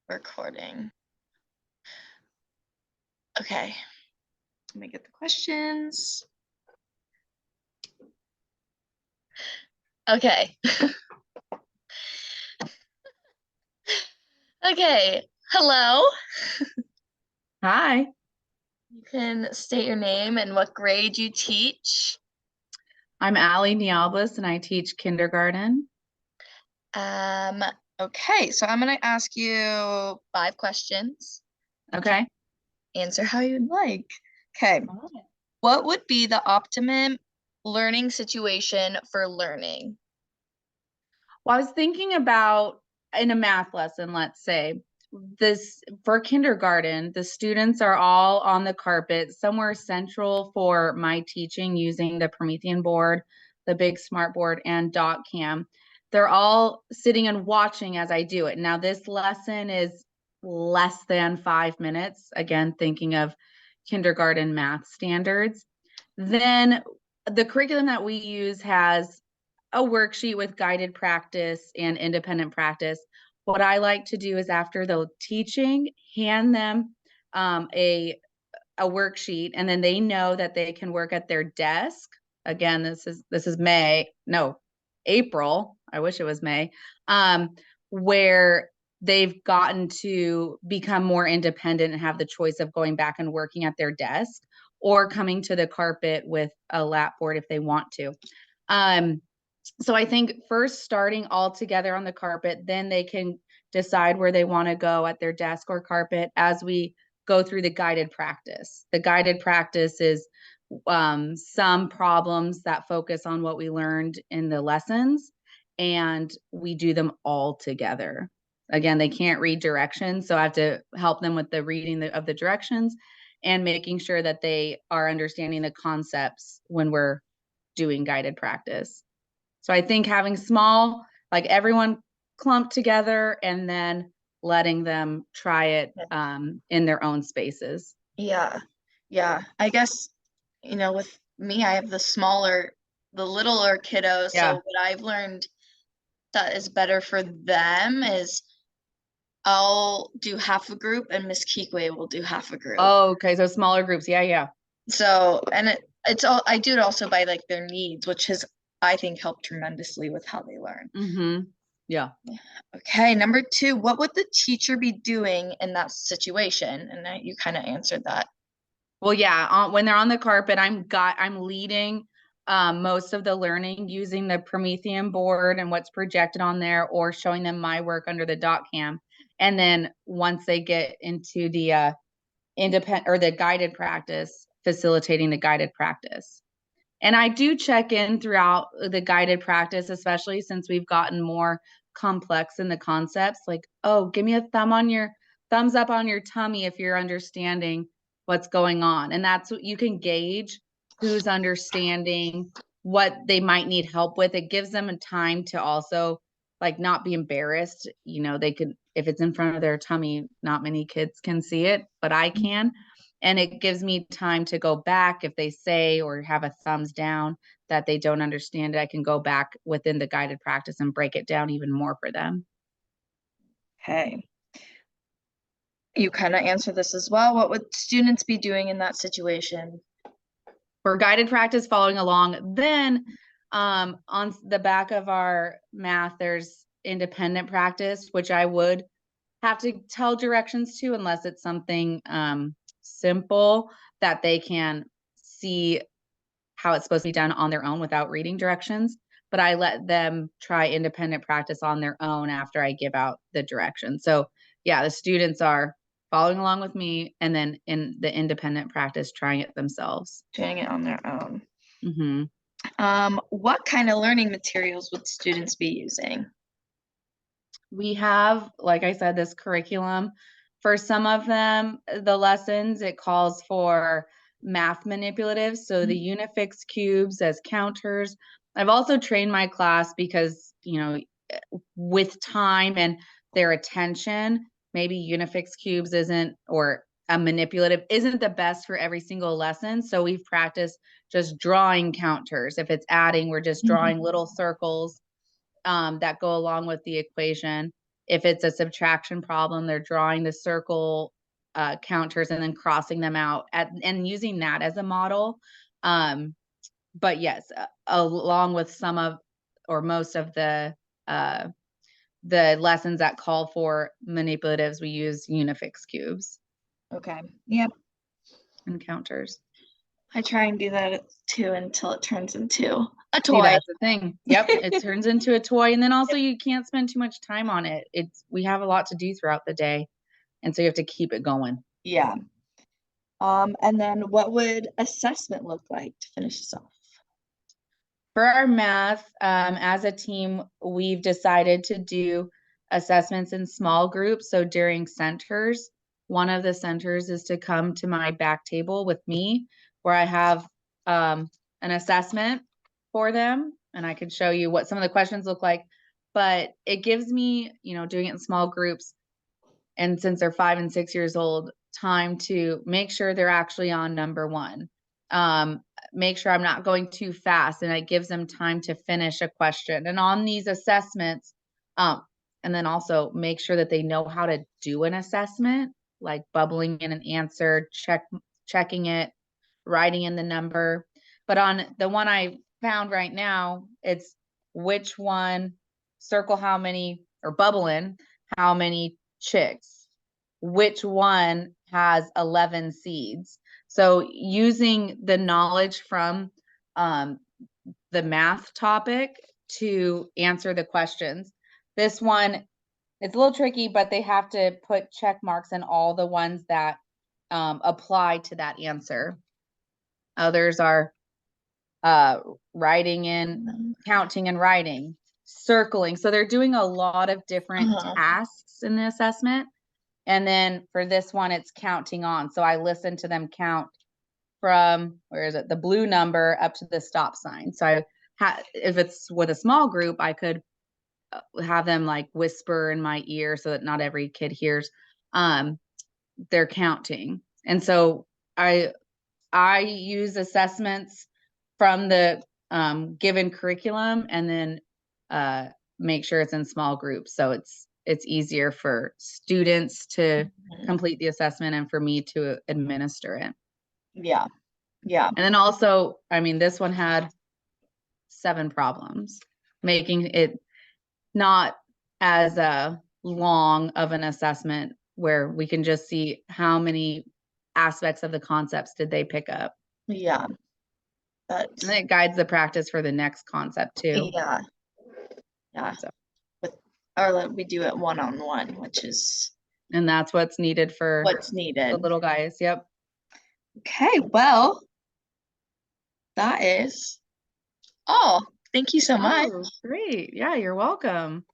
recording. Okay, let me get the questions. Okay. Okay, hello. Hi, You can state your name and what grade you teach. I'm Allie Nialbus and I teach kindergarten. Um, okay, so I'm gonna ask you 5 questions. Okay. Answer how you'd like. Okay, what would be the optimum learning situation for learning? Well, I was thinking about in a math lesson, let's say, this for kindergarten, the students are all on the carpet, somewhere central for my teaching using the Promethean board, the big smart board, and DotCam. They're all sitting and watching as I do it. Now, this lesson is less than 5 minutes, again, thinking of kindergarten math standards. Then the curriculum that we use has a worksheet with guided practice and independent practice. What I like to do is after the teaching, hand them a worksheet, and then they know that they can work at their desk. Again, this is May, no, April. I wish it was May, where they've gotten to become more independent and have the choice of going back and working at their desk or coming to the carpet with a lap board if they want to. So I think first starting all together on the carpet, then they can decide where they want to go at their desk or carpet as we go through the guided practice. The guided practice is some problems that focus on what we learned in the lessons, and we do them all together. Again, they can't read directions, so I have to help them with the reading of the directions and making sure that they are understanding the concepts when we're doing guided practice. So I think having small, like everyone clumped together and then letting them try it in their own spaces. Yeah, yeah. I guess, with me, I have the littler kiddos. So Yeah. what I've learned that is better for them is I'll do half a group and Miss Kikwe will do half a group. Oh, okay. So smaller groups. Yeah, yeah. So, and it's all, I do it also by like their needs, which has, I think, helped tremendously with how they learn. Mm-hmm. Yeah. Okay, number 2, what would the teacher be doing in that situation? And you kind of answered that. Well, yeah, when they're on the carpet, I'm leading most of the learning using the Promethean board and what's projected on there, or showing them my work under the DotCam. And then once they get into the independent or the guided practice, facilitating the guided practice. And I do check in throughout the guided practice, especially since we've gotten more complex in the concepts. Like, oh, give me a thumbs up on your tummy if you're understanding what's going on. And that's what you can gauge who's understanding what they might need help with. It gives them a time to also like not be embarrassed. They could, if it's in front of their tummy, not many kids can see it, but I can. And it gives me time to go back if they say or have a thumbs down that they don't understand it. I can go back within the guided practice and break it down even more for them. Okay. You kind of answered this as well. What would students be doing in that situation? For guided practice, following along, then on the back of our math, there's independent practice, which I would have to tell directions to unless it's something simple that they can see how it's supposed to be done on their own without reading directions. But I let them try independent practice on their own after I give out the directions. So yeah, the students are following along with me and then in the independent practice trying it themselves. Doing it on their own. Mm-hmm. What kind of learning materials would students be using? We have, like I said, this curriculum. For some of them, the lessons, it calls for math manipulatives. So the Unifix cubes as counters. I've also trained my class because, with time and their attention, maybe Unifix cubes isn't, or a manipulative isn't the best for every single lesson. So we've practiced just drawing counters. If it's adding, we're just drawing little circles that go along with the equation. If it's a subtraction problem, they're drawing the circle counters and then crossing them out and using that as a model. But yes, along with some of or most of the lessons that call for manipulatives, we use Unifix cubes Okay. Yep. and counters. I try and do that too until it turns into a See, toy. that's the thing. Yep, it turns into a toy, and then also you can't spend too much time on it. We have a lot to do throughout the day, and so you have to keep it going. Yeah. And then what would assessment look like to finish this off? For our math, as a team, we've decided to do assessments in small groups. So during centers, one of the centers is to come to my back table with me, where I have an assessment for them, and I can show you what some of the questions look like. But it gives me, doing it in small groups, and since they're 5 and 6 years old, time to make sure they're actually on number one. Make sure I'm not going too fast, and it gives them time to finish a question. And on these assessments, and then also make sure that they know how to do an assessment, like bubbling in an answer, checking it, writing in the number. But on the one I found right now, it's which one, circle how many, or bubble in how many chicks, which one has 11 seeds. So using the knowledge from the math topic to answer the questions. This one, it's a little tricky, but they have to put check marks in all the ones that apply to that answer. Others are writing in, counting and writing, circling. So they're doing a lot of different tasks in the assessment. And then for this one, it's counting on. So I listen to them count from, where is it, the blue number up to the stop sign. So if it's with a small group, I could have them like whisper in my ear so that not every kid hears. They're counting. And so I use assessments from the given curriculum, and then make sure it's in small groups. So it's easier for students to complete the assessment and for me to administer it. Yeah. Yeah. And then also, I mean, this one had 7 problems, making it not as long of an assessment, where we can just see how many aspects of the concepts did they pick up. Yeah. And it guides the practice for the next concept too. Yeah. Yeah. So. Or we do it one-on-one, which is. And that's what's needed for what's needed. The little guys. Yep. Okay, well, that is all. Thank you so much. Great. Yeah, you're welcome.